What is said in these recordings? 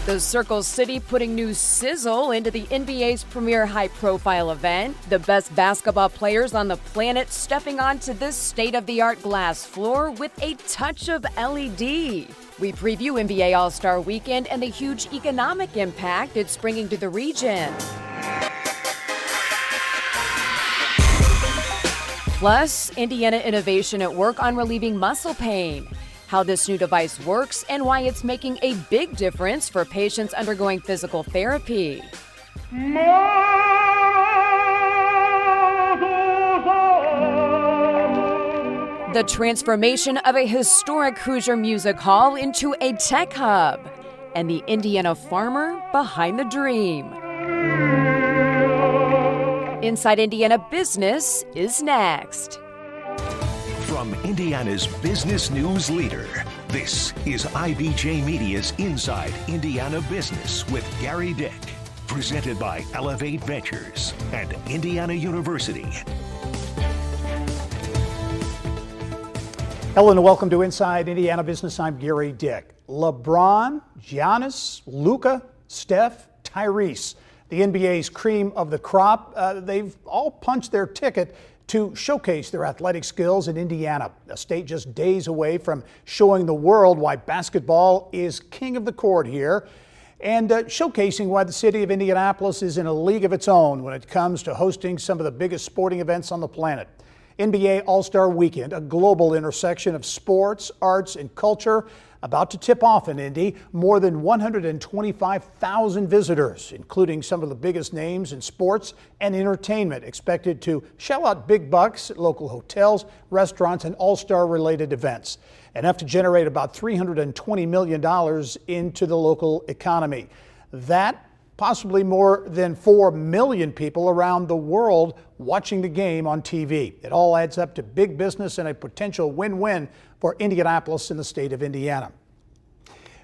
The Circle City putting new sizzle into the NBA's premier high-profile event. The best basketball players on the planet stepping onto this state-of-the-art glass floor with a touch of LED. We preview NBA All-Star Weekend and the huge economic impact it's bringing to the region. Plus, Indiana innovation at work on relieving muscle pain. How this new device works and why it's making a big difference for patients undergoing physical therapy. The transformation of a historic Hoosier music hall into a tech hub, and the Indiana farmer behind the dream. Inside Indiana Business is next. From Indiana's business news leader, this is IBJ Media's Inside Indiana Business with Gary Dick, presented by Elevate Ventures and Indiana University. Hello and welcome to Inside Indiana Business. I'm Gary Dick. LeBron, Giannis, Luka, Steph, Tyrese, the NBA's cream of the crop, they've all punched their ticket to showcase their athletic skills in Indiana, a state just days away from showing the world why basketball is king of the court here, and showcasing why the city of Indianapolis is in a league of its own when it comes to hosting some of the biggest sporting events on the planet. NBA All-Star Weekend, a global intersection of sports, arts, and culture, about to tip off in Indy. More than 125,000 visitors, including some of the biggest names in sports and entertainment, expected to shell out big bucks at local hotels, restaurants, and all-star related events. Enough to generate about $320 million into the local economy. That possibly more than 4 million people around the world watching the game on TV. It all adds up to big business and a potential win-win for Indianapolis and the state of Indiana.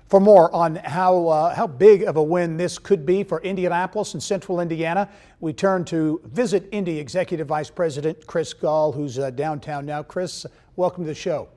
For more on how big of a win this could be for Indianapolis and central Indiana, we turn to Visit Indy Executive Vice President Chris Gall, who's downtown now. Chris, welcome to the show.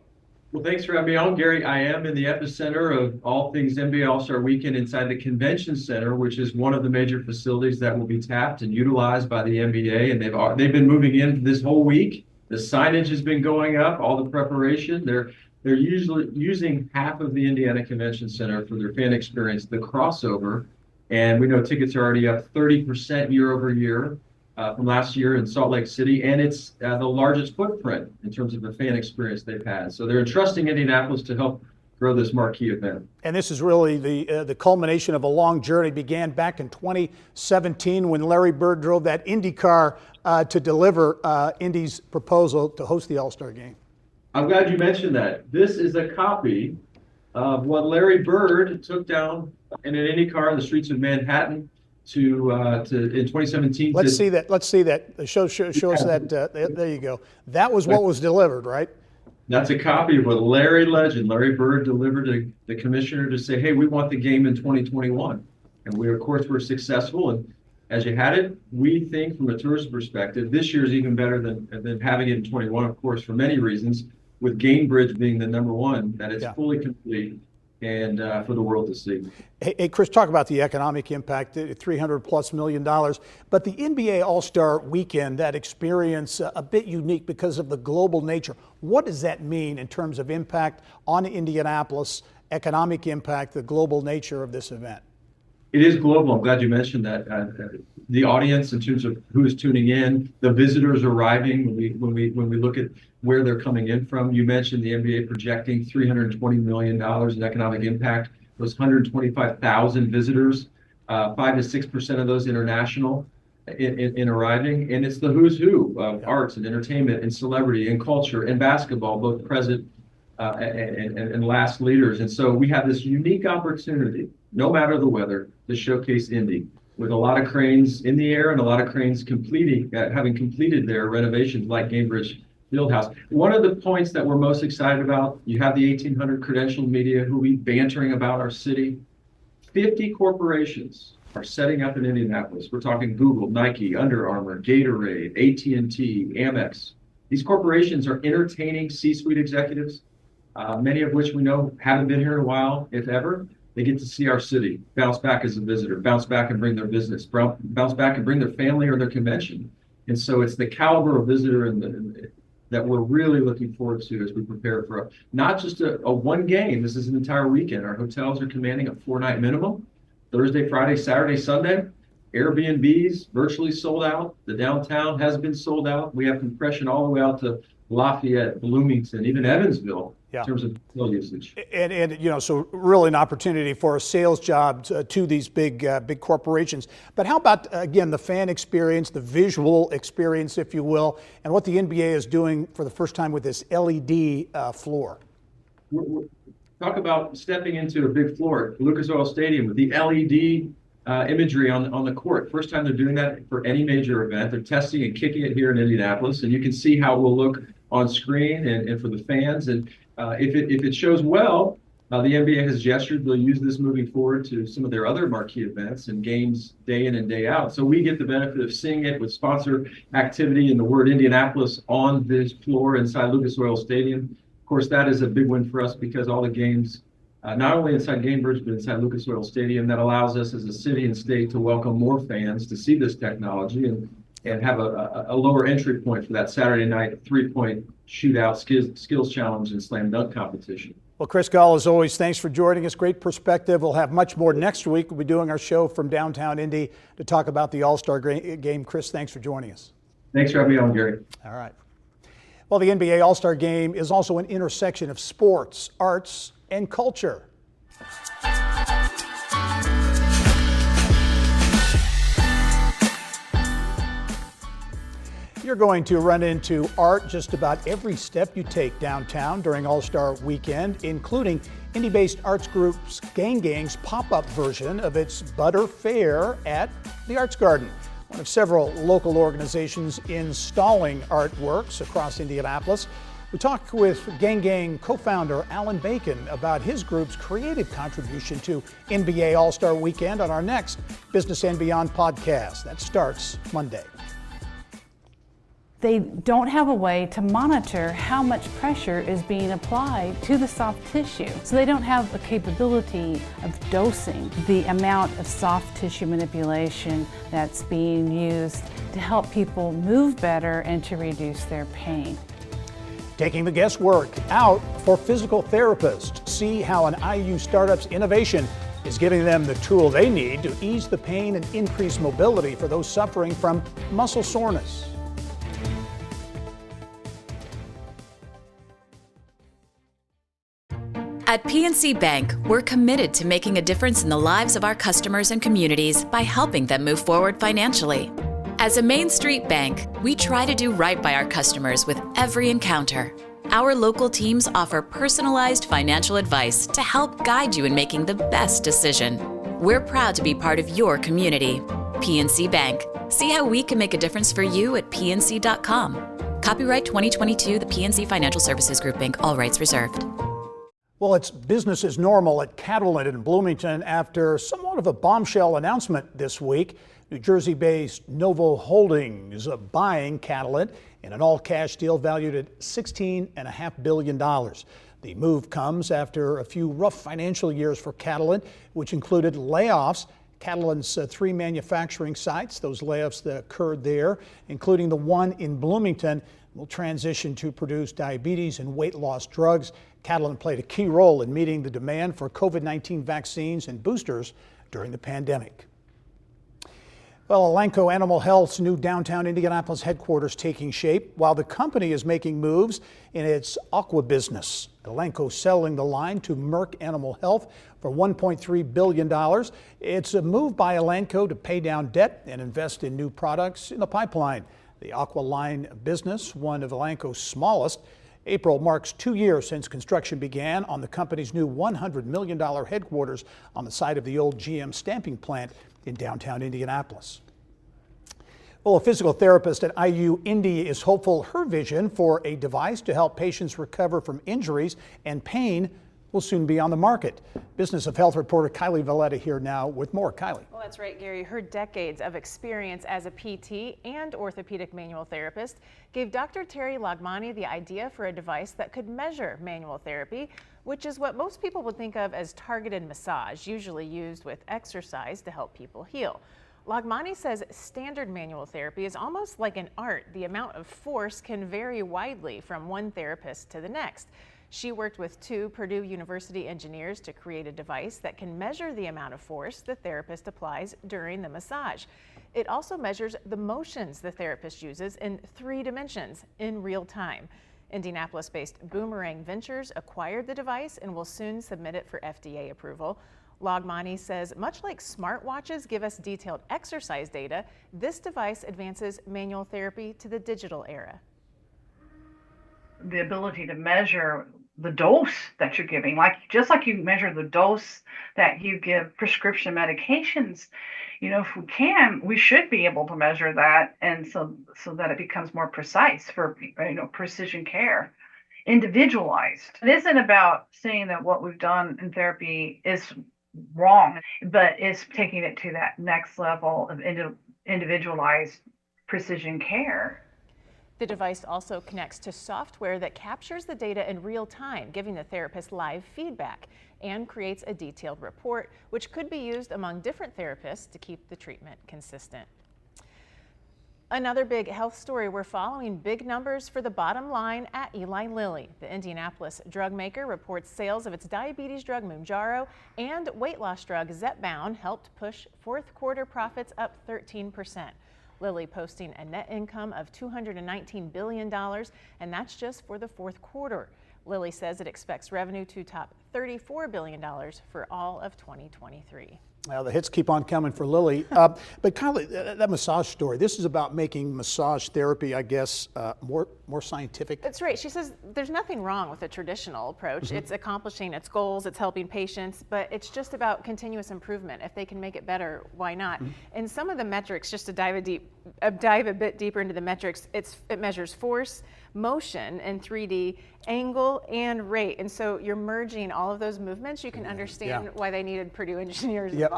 Well, thanks for having me on, Gary. I am in the epicenter of all things NBA All-Star Weekend inside the Convention Center, which is one of the major facilities that will be tapped and utilized by the NBA. And they've been moving in this whole week. The signage has been going up, all the preparation. They're usually using half of the Indiana Convention Center for their fan experience, the crossover. And we know tickets are already up 30% year over year from last year in Salt Lake City. And it's the largest footprint in terms of the fan experience they've had. So they're entrusting Indianapolis to help grow this marquee event. And this is really the culmination of a long journey. Began back in 2017 when Larry Bird drove that Indy car to deliver Indy's proposal to host the All-Star Game. I'm glad you mentioned that. This is a copy of what Larry Bird took down in an Indy car in the streets of Manhattan to in 2017. Let's see that. Show us that. There you go. That was what was delivered, right? That's a copy of what Larry Bird delivered to the commissioner to say, hey, we want the game in 2021. And we, of course, were successful. And as you had it, we think from a tourist perspective, this year is even better than having it in 21, of course, for many reasons, with Gainbridge being the number one, that it's fully complete and for the world to see. Hey, Chris, talk about the economic impact, $300+ million. But the NBA All-Star Weekend, that experience, a bit unique because of the global nature. What does that mean in terms of impact on Indianapolis, economic impact, the global nature of this event? It is global. I'm glad you mentioned that. The audience, in terms of who is tuning in, the visitors arriving. When we look at where they're coming in from, you mentioned the NBA projecting $320 million in economic impact. Those 125,000 visitors, 5 to 6% of those international in arriving, and it's the who's who of arts and entertainment and celebrity and culture and basketball, both present and last leaders. And so we have this unique opportunity, no matter the weather, to showcase Indy with a lot of cranes in the air and a lot of cranes having completed their renovations like Gainbridge Fieldhouse. One of the points that we're most excited about, you have the 1,800 credentialed media who will be bantering about our city. 50 corporations are setting up in Indianapolis. We're talking Google, Nike, Under Armour, Gatorade, AT&T, Amex. These corporations are entertaining C-suite executives, many of which we know haven't been here in a while, if ever. They get to see our city, bounce back as a visitor, bounce back and bring their business, bounce back and bring their family or their convention. And so it's the caliber of visitor that we're really looking forward to as we prepare for not just a one game. This is an entire weekend. Our hotels are commanding a 4-night minimum. Thursday, Friday, Saturday, Sunday. Airbnbs virtually sold out. The downtown has been sold out. We have compression all the way out to Lafayette, Bloomington, even Evansville. Yeah. In terms of hotel usage. And so really an opportunity for a sales job to these big corporations. But how about, again, the fan experience, the visual experience, if you will, and what the NBA is doing for the first time with this LED floor? Talk about stepping into a big floor, Lucas Oil Stadium, with the LED imagery on the court. First time they're doing that for any major event. They're testing and kicking it here in Indianapolis, and you can see how it will look on screen and for the fans. And if it shows well, the NBA has gestured they'll use this moving forward to some of their other marquee events and games day in and day out. So we get the benefit of seeing it with sponsor activity and the word Indianapolis on this floor inside Lucas Oil Stadium. Of course, that is a big win for us because all the games, not only inside Gainbridge, but inside Lucas Oil Stadium, that allows us as a city and state to welcome more fans to see this technology and have a lower entry point for that Saturday night 3-point shootout skills challenge and slam dunk competition. Well, Chris Gall, as always, thanks for joining us. Great perspective. We'll have much more next week. We'll be doing our show from downtown Indy to talk about the All-Star game. Chris, thanks for joining us. Thanks for having me on, Gary. All right. Well, the NBA All-Star game is also an intersection of sports, arts, and culture. You're going to run into art just about every step you take downtown during All-Star Weekend, including indie-based arts groups Gang Gang's pop-up version of its Butter Fair at the Arts Garden, one of several local organizations installing artworks across Indianapolis. We talked with Gang Gang co-founder Alan Bacon about his group's creative contribution to NBA All-Star Weekend on our next Business and Beyond podcast. That starts Monday. They don't have a way to monitor how much pressure is being applied to the soft tissue. So they don't have a capability of dosing the amount of soft tissue manipulation that's being used to help people move better and to reduce their pain. Taking the guesswork out for physical therapists. See how an IU startup's innovation is giving them the tool they need to ease the pain and increase mobility for those suffering from muscle soreness. At PNC Bank, we're committed to making a difference in the lives of our customers and communities by helping them move forward financially. As a Main Street bank, we try to do right by our customers with every encounter. Our local teams offer personalized financial advice to help guide you in making the best decision. We're proud to be part of your community. PNC Bank. See how we can make a difference for you at pnc.com. Copyright 2022, the PNC Financial Services Group, Inc., all rights reserved. Well, it's business as normal at Catalent in Bloomington after somewhat of a bombshell announcement this week. New Jersey-based Novo Holdings buying Catalent in an all-cash deal valued at $16.5 billion. The move comes after a few rough financial years for Catalent, which included layoffs. Catalent's 3 manufacturing sites, those layoffs that occurred there, including the one in Bloomington, will transition to produce diabetes and weight loss drugs. Catalent played a key role in meeting the demand for COVID-19 vaccines and boosters during the pandemic. Well, Elanco Animal Health's new downtown Indianapolis headquarters taking shape while the company is making moves in its aqua business. Elanco selling the line to Merck Animal Health for $1.3 billion. It's a move by Elanco to pay down debt and invest in new products in the pipeline. The aqua line business, one of Elanco's smallest. April marks 2 years since construction began on the company's new $100 million headquarters on the site of the old GM stamping plant in downtown Indianapolis. Well, a physical therapist at IU Indy is hopeful her vision for a device to help patients recover from injuries and pain will soon be on the market. Business of Health reporter Kylie Valletta here now with more. Kylie. Well, that's right, Gary. Her decades of experience as a PT and orthopedic manual therapist gave Dr. Terry Lagmani the idea for a device that could measure manual therapy, which is what most people would think of as targeted massage, usually used with exercise to help people heal. Lagmani says standard manual therapy is almost like an art. The amount of force can vary widely from one therapist to the next. She worked with 2 Purdue University engineers to create a device that can measure the amount of force the therapist applies during the massage. It also measures the motions the therapist uses in 3 dimensions in real time. Indianapolis-based Boomerang Ventures acquired the device and will soon submit it for FDA approval. Lagmani says, much like smartwatches give us detailed exercise data, this device advances manual therapy to the digital era. The ability to measure the dose that you're giving, just like you measure the dose that you give prescription medications, if we should be able to measure that, and so that it becomes more precise for precision care, individualized. It isn't about saying that what we've done in therapy is wrong, but it's taking it to that next level of individualized precision care. The device also connects to software that captures the data in real time, giving the therapist live feedback, and creates a detailed report, which could be used among different therapists to keep the treatment consistent. Another big health story, we're following big numbers for the bottom line at Eli Lilly. The Indianapolis drug maker reports sales of its diabetes drug Mounjaro and weight loss drug Zepbound helped push fourth quarter profits up 13%. Lilly posting a net income of $219 billion, and that's just for the fourth quarter. Lilly says it expects revenue to top $34 billion for all of 2023. Well, the hits keep on coming for Lilly. But Kylie, that massage story, this is about making massage therapy, I guess, more scientific. That's right. She says there's nothing wrong with a traditional approach. Mm-hmm. It's accomplishing its goals, it's helping patients, but it's just about continuous improvement. If they can make it better, why not? Mm-hmm. And some of the metrics, just to dive a bit deeper into the metrics, it measures force, motion in 3D, angle, and rate. And so you're merging all of those movements. You can understand why they needed Purdue engineers involved.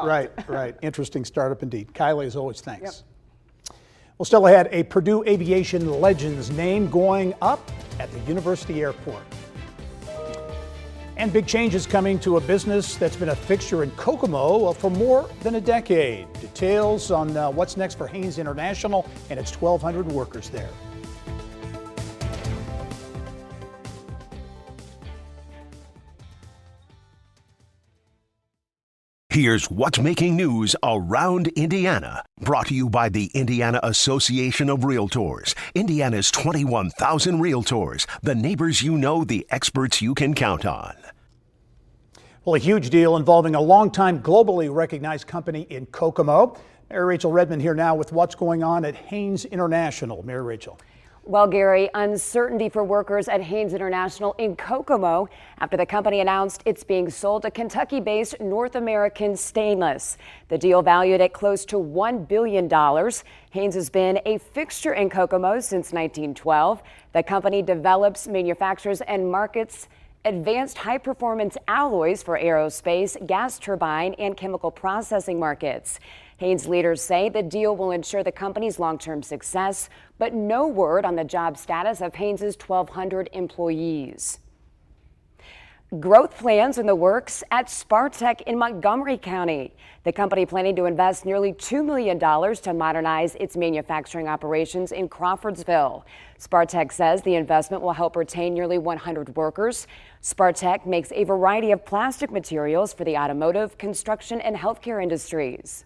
Right. Interesting startup indeed. Kylie, as always, thanks. Yep. Well, still ahead, a Purdue aviation legend's name going up at the University Airport. And big changes coming to a business that's been a fixture in Kokomo for more than a decade. Details on what's next for Haynes International and its 1,200 workers there. Here's what's making news around Indiana. Brought to you by the Indiana Association of Realtors. Indiana's 21,000 realtors. The neighbors you know, the experts you can count on. Well, a huge deal involving a longtime globally recognized company in Kokomo. Mary Rachel Redmond here now with what's going on at Haynes International. Mary Rachel. Well, Gary, uncertainty for workers at Haynes International in Kokomo after the company announced it's being sold to Kentucky-based North American Stainless. The deal valued at close to $1 billion. Haynes has been a fixture in Kokomo since 1912. The company develops, manufactures, and markets advanced high-performance alloys for aerospace, gas turbine, and chemical processing markets. Haynes leaders say the deal will ensure the company's long-term success, but no word on the job status of Haynes' 1,200 employees. Growth plans in the works at Spartech in Montgomery County. The company planning to invest nearly $2 million to modernize its manufacturing operations in Crawfordsville. Spartech says the investment will help retain nearly 100 workers. Spartech makes a variety of plastic materials for the automotive, construction, and healthcare industries.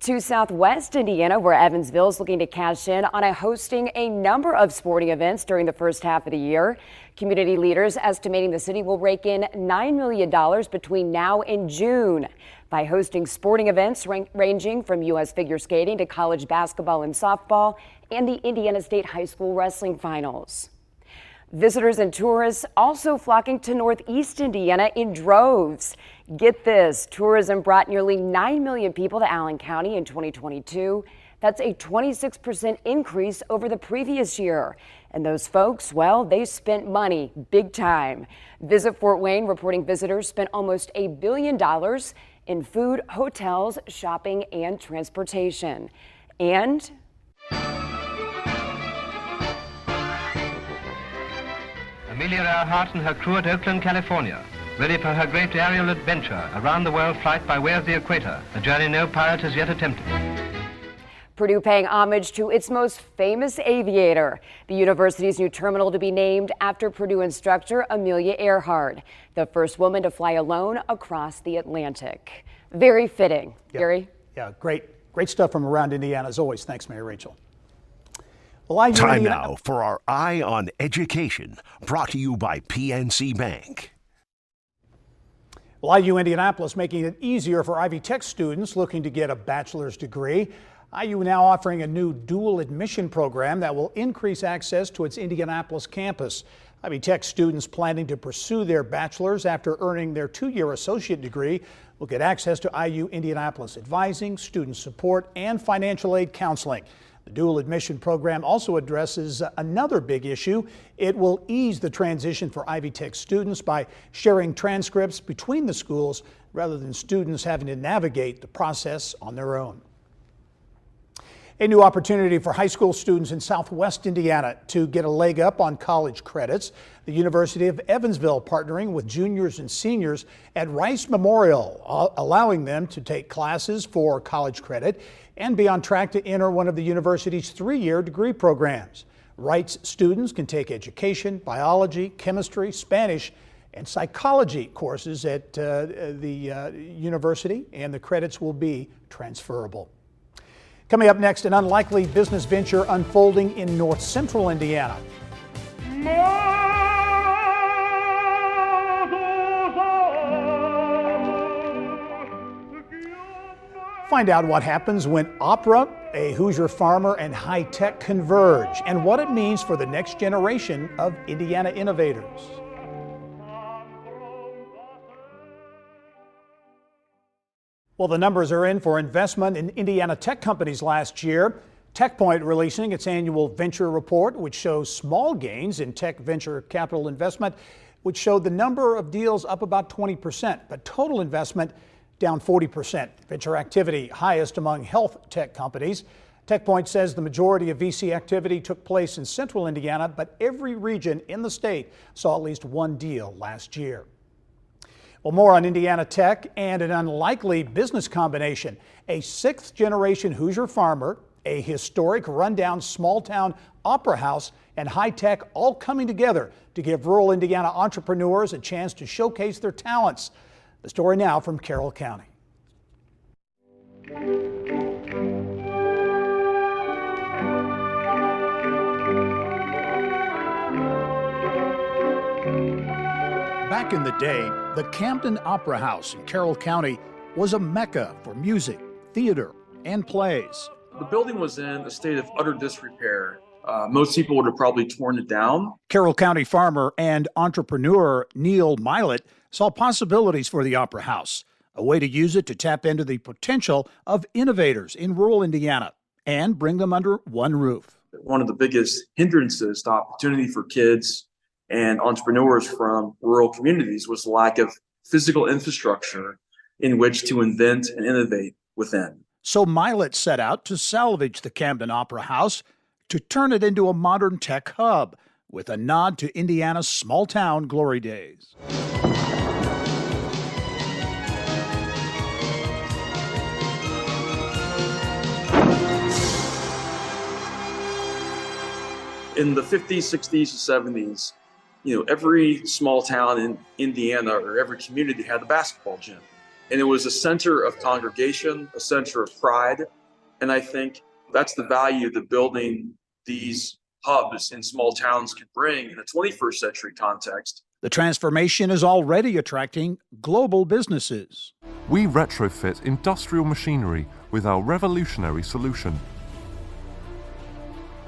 To Southwest Indiana, where Evansville is looking to cash in on hosting a number of sporting events during the first half of the year. Community leaders estimating the city will rake in $9 million between now and June by hosting sporting events ranging from U.S. figure skating to college basketball and softball and the Indiana State High School wrestling finals. Visitors and tourists also flocking to Northeast Indiana in droves. Get this, tourism brought nearly 9 million people to Allen County in 2022. That's a 26% increase over the previous year. And those folks, well, they spent money big time. Visit Fort Wayne reporting visitors spent almost $1 billion in food, hotels, shopping, and transportation. And Amelia Earhart and her crew at Oakland, California, ready for her great aerial adventure, a round-the-world flight by way of the equator, a journey no pirate has yet attempted. Purdue paying homage to its most famous aviator, the university's new terminal to be named after Purdue instructor Amelia Earhart, the first woman to fly alone across the Atlantic. Very fitting. Yeah. Gary? Yeah, great stuff from around Indiana as always. Thanks, Mary Rachel. Well, Time now for our Eye on Education, brought to you by PNC Bank. Well, IU Indianapolis making it easier for Ivy Tech students looking to get a bachelor's degree. IU now offering a new dual admission program that will increase access to its Indianapolis campus. Ivy Tech students planning to pursue their bachelor's after earning their 2-year associate degree will get access to IU Indianapolis advising, student support, and financial aid counseling. The dual admission program also addresses another big issue. It will ease the transition for Ivy Tech students by sharing transcripts between the schools rather than students having to navigate the process on their own. A new opportunity for high school students in Southwest Indiana to get a leg up on college credits. The University of Evansville partnering with juniors and seniors at Rice Memorial, allowing them to take classes for college credit and be on track to enter one of the university's 3-year degree programs. Rice students can take education, biology, chemistry, Spanish, and psychology courses at the university, and the credits will be transferable. Coming up next, an unlikely business venture unfolding in north central Indiana. Find out what happens when opera, a Hoosier farmer, and high tech converge, and what it means for the next generation of Indiana innovators. Well, the numbers are in for investment in Indiana tech companies last year. TechPoint releasing its annual venture report, which shows small gains in tech venture capital investment, which showed the number of deals up about 20%, but total investment down 40%. Venture activity highest among health tech companies. TechPoint says the majority of VC activity took place in central Indiana, but every region in the state saw at least one deal last year. Well, more on Indiana Tech and an unlikely business combination. A 6th-generation Hoosier farmer, a historic rundown small-town opera house, and high-tech all coming together to give rural Indiana entrepreneurs a chance to showcase their talents. The story now from Carroll County. Back in the day, the Camden Opera House in Carroll County was a mecca for music, theater, and plays. The building was in a state of utter disrepair. Most people would have probably torn it down. Carroll County farmer and entrepreneur Neil Milet saw possibilities for the Opera House, a way to use it to tap into the potential of innovators in rural Indiana and bring them under one roof. One of the biggest hindrances to opportunity for kids and entrepreneurs from rural communities was the lack of physical infrastructure in which to invent and innovate within. So Milet set out to salvage the Camden Opera House to turn it into a modern tech hub with a nod to Indiana's small-town glory days. In the 50s, 60s, and 70s, every small town in Indiana or every community had a basketball gym. And it was a center of congregation, a center of pride. And I think that's the value that building these hubs in small towns can bring in a 21st century context. The transformation is already attracting global businesses. We retrofit industrial machinery with our revolutionary solution.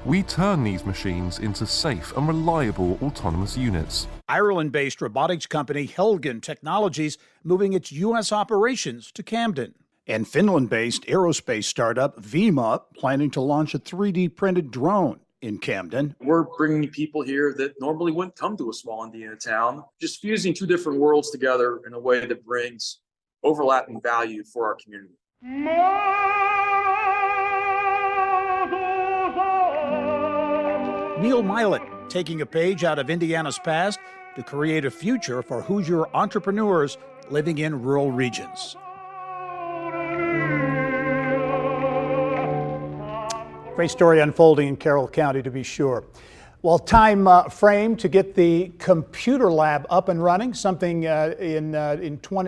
We turn these machines into safe and reliable autonomous units. Ireland-based robotics company Helgen Technologies moving its U.S. operations to Camden. And Finland-based aerospace startup Vima planning to launch a 3D printed drone in Camden. We're bringing people here that normally wouldn't come to a small Indiana town, just fusing two different worlds together in a way that brings overlapping value for our community. Neil Milet taking a page out of Indiana's past to create a future for Hoosier entrepreneurs living in rural regions. Great story unfolding in Carroll County, to be sure. Well, time framed to get the computer lab up and running, something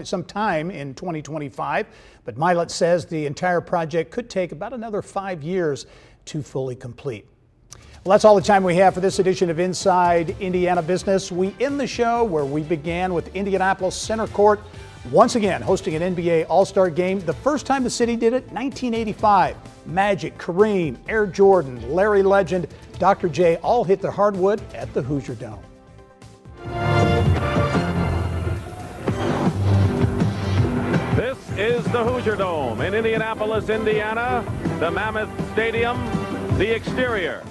sometime in 2025. But Milet says the entire project could take about another 5 years to fully complete. Well, that's all the time we have for this edition of Inside Indiana Business. We end the show where we began with Indianapolis Center Court once again hosting an NBA All-Star game. The first time the city did it, 1985. Magic, Kareem, Air Jordan, Larry Legend, Dr. J all hit the hardwood at the Hoosier Dome. This is the Hoosier Dome in Indianapolis, Indiana, the Mammoth Stadium, the exterior.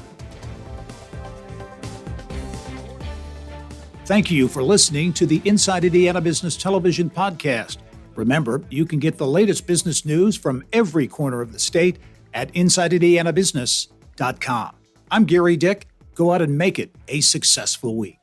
Thank you for listening to the Inside Indiana Business Television podcast. Remember, you can get the latest business news from every corner of the state at InsideIndianaBusiness.com. I'm Gary Dick. Go out and make it a successful week.